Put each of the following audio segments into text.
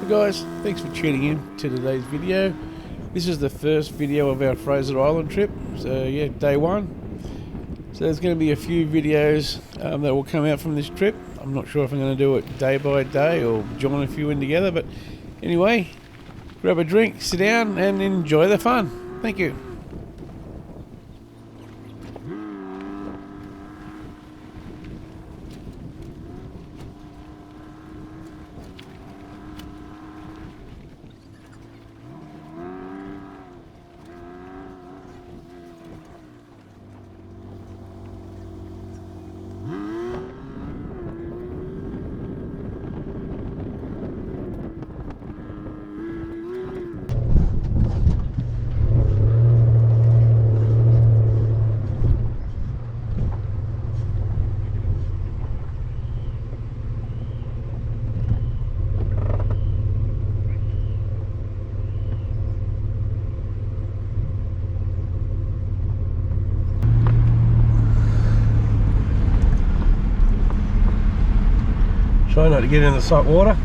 Guys, thanks for tuning in to today's video. This is the first video of our Fraser Island trip, so yeah, day one. So there's going to be a few videos that will come out from this trip. I'm not sure if I'm going to do it day by day or join a few in together, but anyway, grab a drink, sit down and enjoy the fun. Thank you. Try not to get in the salt water.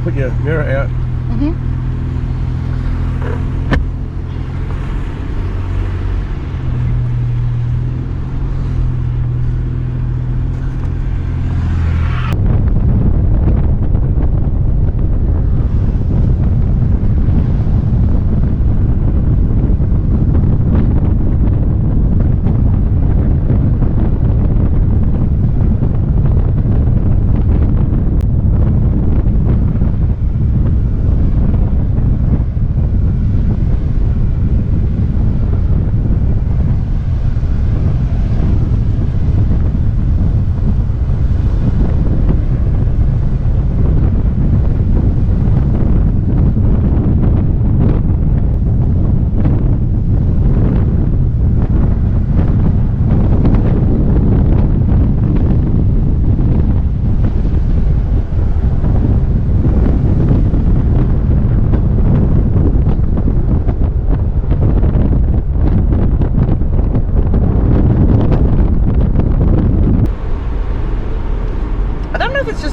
Put your mirror out.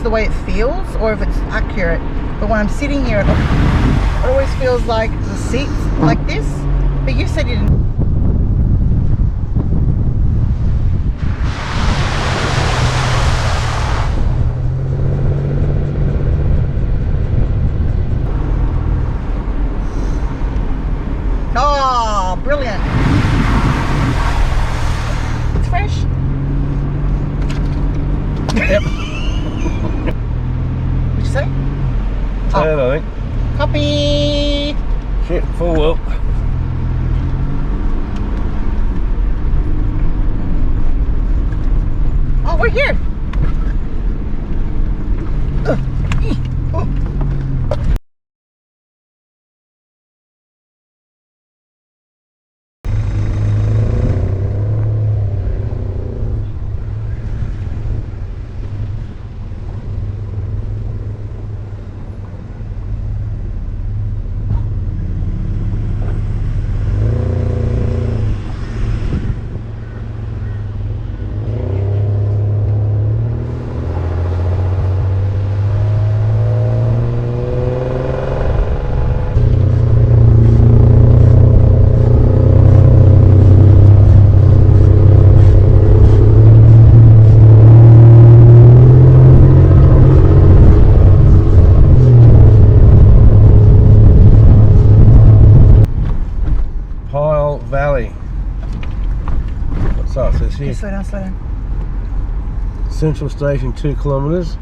The way it feels or if it's accurate, but when I'm sitting here it always feels like the seat's like this, but you said you didn't. Oh, brilliant. It's fresh. Yep. Say? Oh. I think. Copy. Shit, full wheel. Oh, we're here. So it says here. Slow down. Central Station 2 kilometres.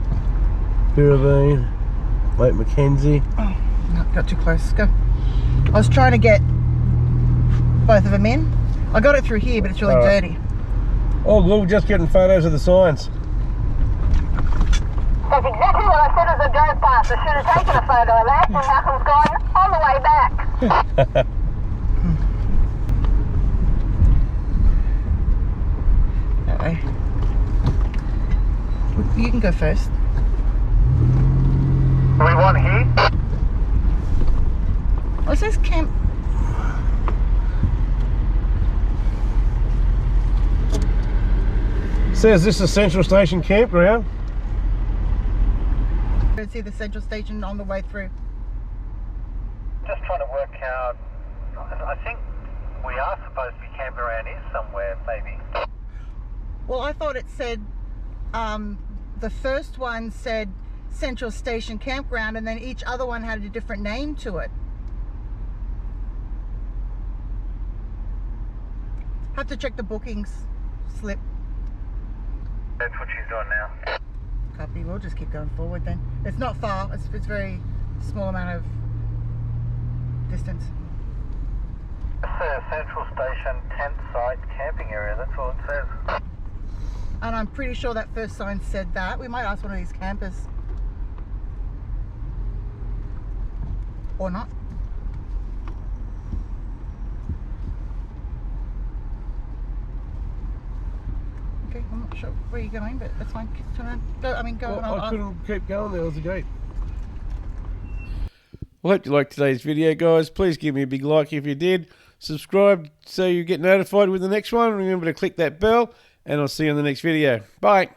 Eurong, Lake Mackenzie. Oh, no, got too close. Go. I was trying to get both of them in. I got it through here, but it's really dirty. Oh, we're just getting photos of the signs. That's exactly what I said as I drove past. I should have taken a photo of that, and Malcolm's gone all the way back. Uh-oh. You can go first. Do we want here? Oh, it says camp. Says this is Central Station Campground. You can see the Central Station on the way through. Just trying to work out. I think we are supposed to be camping around here somewhere, maybe. Well, I thought it said, the first one said Central Station Campground, and then each other one had a different name to it. Have to check the bookings slip. That's what she's doing now. Copy. We'll just keep going forward then. It's not far. It's very small amount of distance. It says Central Station tent site camping area. That's all it says. And I'm pretty sure that first sign said that. We might ask one of these campers. Or not. Okay, I'm not sure where you're going, but that's fine. Turn around. Go, I mean, go. Well, I couldn't keep going, there was a gate. Well, hope you liked today's video, guys. Please give me a big like if you did. Subscribe so you get notified with the next one. Remember to click that bell, and I'll see you in the next video. Bye.